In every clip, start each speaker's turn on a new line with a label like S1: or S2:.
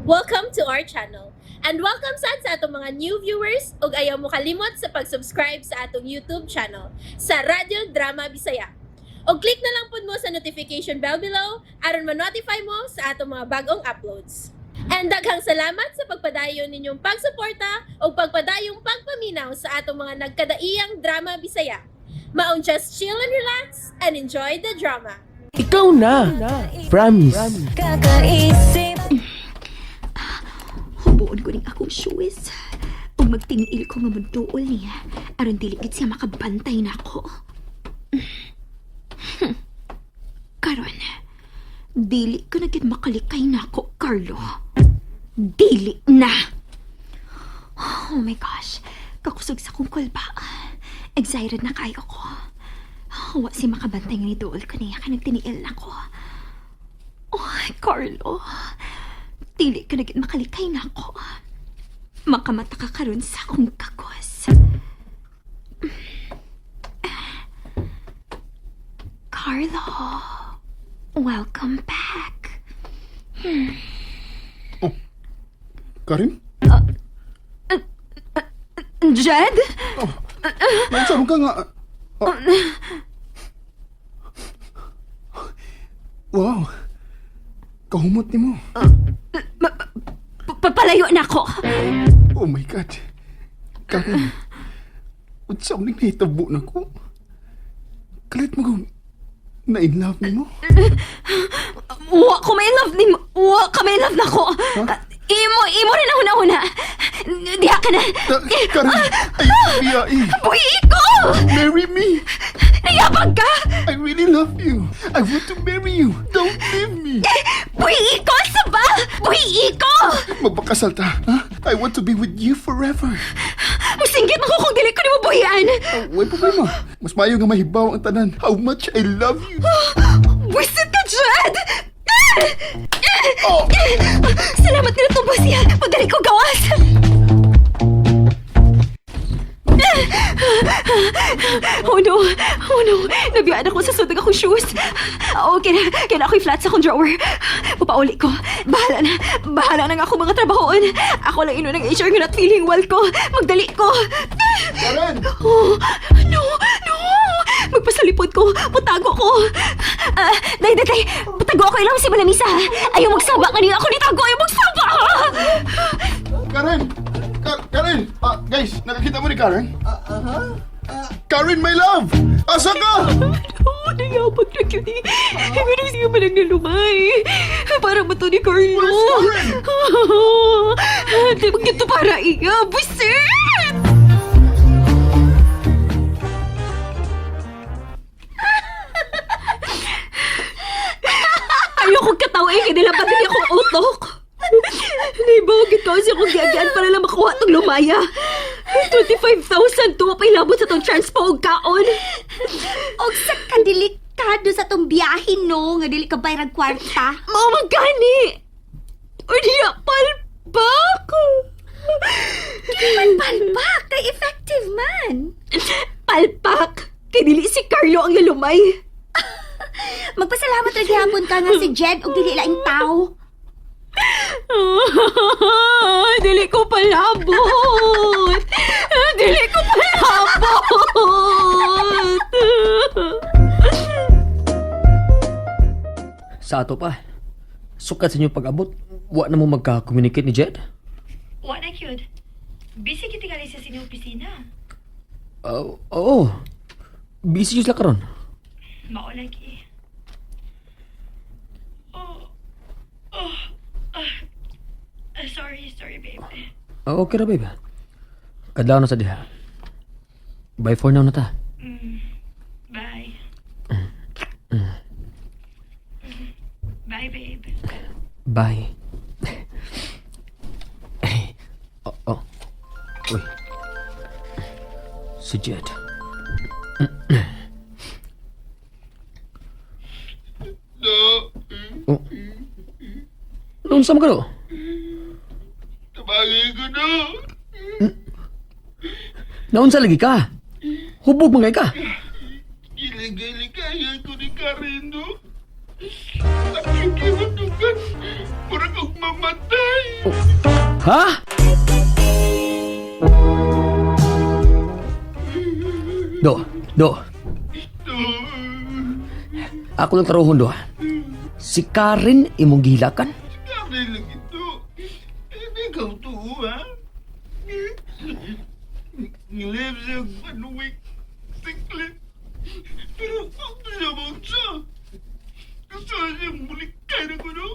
S1: Welcome to our channel. And welcome sa atong mga new viewers ug ayaw mo kalimot sa pag-subscribe sa atong YouTube channel sa Radio Drama Bisaya. O click na lang pud mo sa notification bell below aron ma-notify mo sa atong mga bagong uploads. And daghang salamat sa pagpadayon ninyong pagsuporta o pagpadayong pagpaminaw sa atong mga nagkadaiyang Drama Bisaya. Maong just chill and relax and enjoy the drama.
S2: Ikaw na. Promise.
S3: Kakaisip Hubuon ko ning akong shoes ug magtingil ko nga muduol niya aron dili gid siya makabantay nako. Karon dili ko na gid makalikay nako, Carlo. Dili na. Oh my gosh, kakusog sa kong kulba. Excited na kayo ko. Wa si makabantay nga ni duol ko niya ka nagtiniil nako. Oh, Carlo. Dili ka na gid makalikay na ako. Makamata ka karon sa akong kakos. Carlo, welcome back.
S4: Karin?
S3: Jed?
S4: Nansarong ka nga. Wow. Kahumot ni mo.
S3: Papalayo na ako.
S4: Oh my God. Karin. Unsa unig nahitabo na ko? Kalit mo kung na-in love ni mo?
S3: Wa ko may love ni Wa ka may love na ko. Imo rin ako na. Diha ka na.
S4: Karin, ayaw biyain.
S3: Buhi ko!
S4: Marry me.
S3: Nayabag ka!
S4: I really love you. I want to marry you. Don't leave me.
S3: Buhi ko! Saba! Buhi ko!
S4: Magpakasal ta, ha? I want to be with you forever.
S3: Musinggit ako kung dili ko ni mo buhian.
S4: Way problema. Mas mayo nga mahibaw ang tanan. How much I love you.
S3: Wisit ka, Jed!
S4: Oh.
S3: Salamat nila tumbas siya. Pagdali ko gawas. Oh no. Nabiyaan ako sa sudag akong shoes. Okay na. Kaya na ako'y flat sa akong drawer. Papauli ko. Bahala na nga akong mga trabahoon. Ako lang ino ng HR nga not feeling well ko. Magdali ko.
S4: Karen!
S3: Oh, no. Magpasalipod ko. Putago ko. Day. Putago ako ilang si Malamisa. Ayaw magsaba ka niya. Ako nitago. Ayaw magsaba.
S4: Karen! Karen! Guys, nakakita mo ni Karen? Karen, my love! Asa ka?
S3: Nayabag na yun eh. Pero siya man ang nalumay. Para ba ito ni Carlo?
S4: Where's Karen?
S3: Di ba ganito para iya? Busit! Ayokong katawa eh. Kinilapad din akong utok. Naibawagit ko siya kung giagian para lang makuha itong lumaya. 25,000 to pa ilabot sa itong transpo o kaon.
S5: Og sa kadelikado sa tong biyahin no, nga dili ka bayrag kwarta.
S3: Mao magani. O diya palpak.
S5: Man palpak, kay effective man.
S3: Palpak. Kay dili si Carlo ang lalumay.
S5: Magpasalamat ra gihapon ka nga si Jed og dili laing tao.
S3: Dili ko palabot. Dili ko palabot.
S2: Sa ato pa. Sukat sa inyong pag-abot. Wa na mo magka-communicate ni Jed?
S6: Wa na cute. Busy kita gali sa sinyong opisina.
S2: Oo. Busy yun sila karon.
S6: Mao lagi. Sorry, babe.
S2: Okay ra, babe. Kadlaw na sa diha. Bye for now na ta.
S6: Bye. Bye, babe.
S2: Bye. Oh. Uy. Si Jed. Oh. Unsa man ka do?
S4: Tabagay ko na.
S2: Naunsa lagi ka? Hubog man ka.
S4: Gilig-giligaya ko ni Karen, no? Ang sukiran ko kan. Murag akong mamatay.
S2: Ha? Do. Ako lang taruhon, Do. Si Karen imong gihilakan?
S4: Kami lang ito. Ikaw to, ha? Ngilim siya panuwik. Siklit. Pero ang lamang siya. Gusto siyang mulikay na ko, no?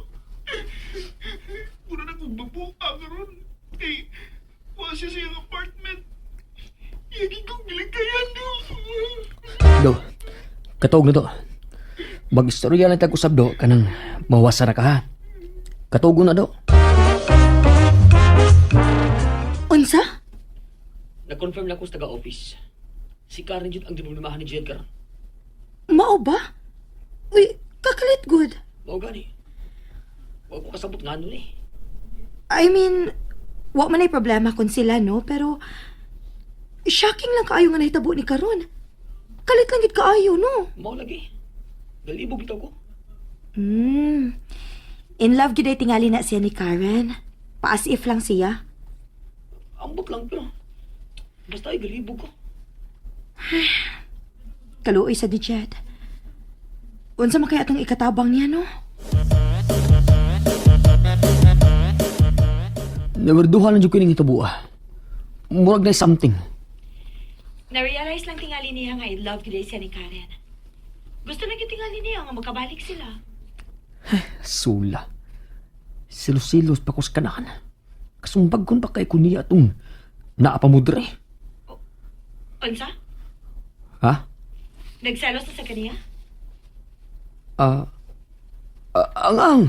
S4: Muna na kong babuka karon. Eh, wala siya sa iyang apartment. Yagin kong gilikayan, no?
S2: Do, katuog na to. Mag-istorya lang tag-usab, Do, kanang mawasa na ka, ha? Katuog na, Do.
S3: Unsa?
S2: Nag-confirm na ako sa taga-office. Si Karen Jud ang dinulmahan ni Jed karon.
S3: Mao ba? Uy, kakalit good.
S2: Mao gani. Huwag ko kasabot nga nun eh.
S3: I mean, wa man ay problema kung sila, no? Pero, shocking lang kaayo nga nahitabo ni karon. Kalit lang gid kaayo, no?
S2: Mao lagi. Galibog ito ko.
S3: In love gid ay tingali na siya ni Karen. Paas if lang siya.
S2: Ambot lang pero. Basta ay galibog ko.
S3: Kaluoy sa di Jed. Unsa man kaya atong ikatabang niya, no?
S2: Nawerduhan lang dyan ko yung itabuha. Murag na something.
S6: Na-realize lang tingali niya nga I love today siya ni Karen. Gusto na tingali niya nga magkabalik sila.
S2: Sula. Silos-silos pa ko sa kanakan. Kasumbag kon pa kay kuniya itong naapamudre.
S6: Unsa?
S2: Ha?
S6: Nagselos na sa kaniya?
S2: Ang.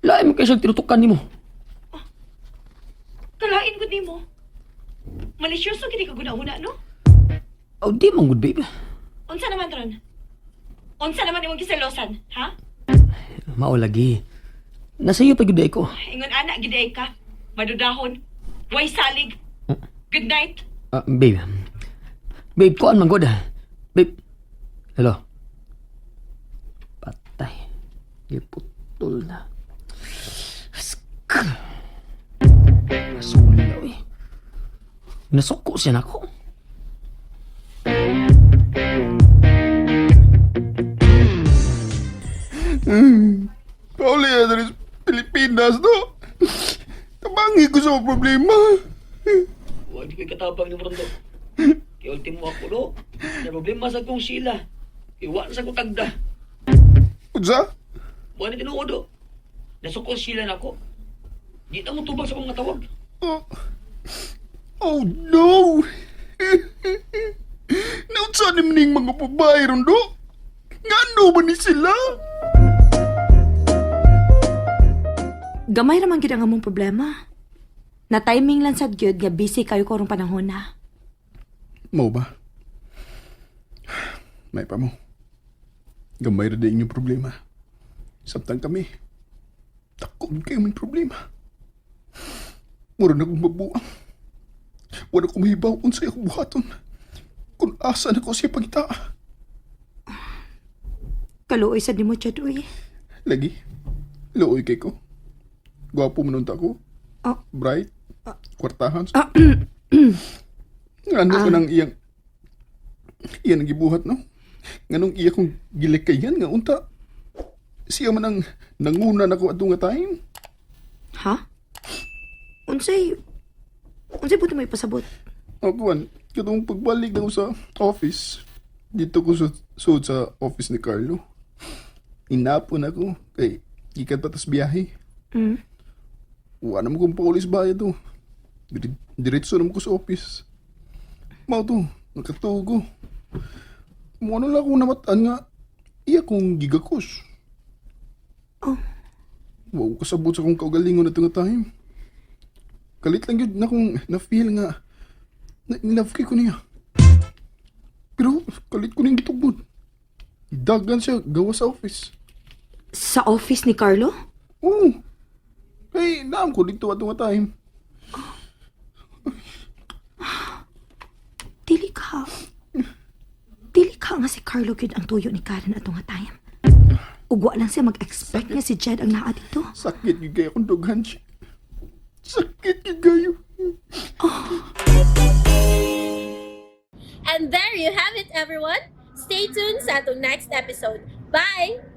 S2: Lain mo kayo siyang tinutukan ni mo.
S6: Kalain ko ni mo. Malisyoso gini ka guna-una, no?
S2: Oh, di mong good, babe.
S6: Unsa naman ron? Unsa naman imong giselosan, ha?
S2: Mao lagi. Nasa iyo pa good ko.
S6: Ingon anak giday ka. Madudahon. Way salig. Good night.
S2: Babe. Babe, kuan man god. Babe. Hello. Patay. Iputol na. Nasulaw eh. Nasuko siya na ako.
S4: Pauli na rin Pilipinas, no? Tabangi ko sa problema.
S2: Huwag di kayo katabang ni Moronto. Kaya ultimo ako, no? May problema sa kong sila. Iwan sa kong tagda.
S4: Unsa?
S2: Buwan na tinuod, oh. Nasuko sila na ako. Di na mo tubag sa kong natawag.
S4: Oh no! Naunsa ni maning mga babae ron, do? Ngano ba ni sila?
S3: Gamay raman gid ang among problema. Na timing lang sad gyud nga busy kayo karong panahon na.
S4: Mau ba? May pa mo. Gamay ra din inyong problema. Samtang kami, takot kayo may problema. Mura na kong mabuang. Wala kong mahibaw kung sa'yo kong buhaton. Kung asa na ko siya pagita.
S3: Kaluoy sad nimo Jed, uy.
S4: Lagi, looy kay ko. Gwapo manunta ko.
S3: Oh.
S4: Bright. Kwartahan. Ano ko nang iyang ang gibuhat, no? Nganong iya kong gilikayan nga unta. Siya man ang nanguna na ko atong nga time.
S3: Ha? Unsay buti may pasabot?
S4: Akuan, katong pagbalik na ko sa office. Dito ko suod sa office ni Carlo. Inapon ako kay ikat patas biyahe. Wala naman kong paulis bahay to. Diretso naman ko sa office. Mao to, nakatugo. Muna lang akong namataan nga, iya kong gigakos.
S3: Oh.
S4: Wow, kasabot sa kong kaugalingon na ito nga time. Kalit lang yun na kong na-feel nga, na-love kay ko niya. Pero kalit ko niyang gitugbod. Dagan siya gawa sa office.
S3: Sa office ni Carlo?
S4: Oo. Kay naam ko dito ato nga time.
S3: Dili ka nga si Carlo gyud ang tuyo ni Karen atong nga time. Ugwa lang siya mag-expect nga si Jed ang naa dito.
S4: Sakit yung kaya kong dughan siya. Sakit yung gayo.
S1: And there you have it, everyone. Stay tuned sa atong next episode. Bye!